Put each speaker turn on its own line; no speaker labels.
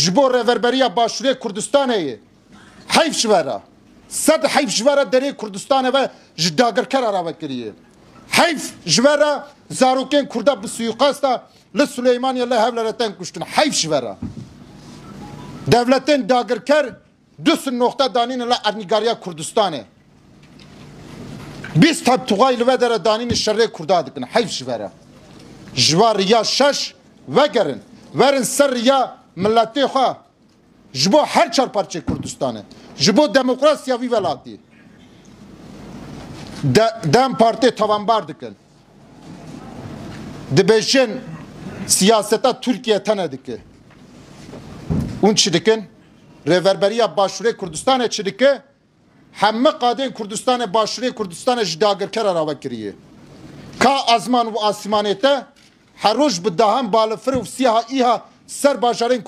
جبو رهبریه باشوری کردستانه حیف شوره صد حیف شوره دری کردستانه و جداگرکر را کریه حیف شوره زاروکین کرده بسیقاستا لسلیمانی الله هفلرتن کشتن حیف شوره devletin dagirker düsün nokta danine la ernigariya Kurdistan'e. Biz tab tuğaylı ve dere danine şerre kurdadıkın. Hayf şivere. Jvar ya şaş ve gerin. Verin ser ya milleti ha. Jbo her çar parça Kurdistan'e. Jbo demokrasiya vi velati. Dem parti tavanbardıkın. Dibeşin siyaseta Türkiye tanıdıkı. اون چی دکن؟ رهبری باشوری کردستان چی دکه؟ همه قادین کردستان باشوری کردستان جداگر کرا را وکریه. کا آسمان و آسمانیته هر روز بدهم بالفر و سیاه ایها سر باشارین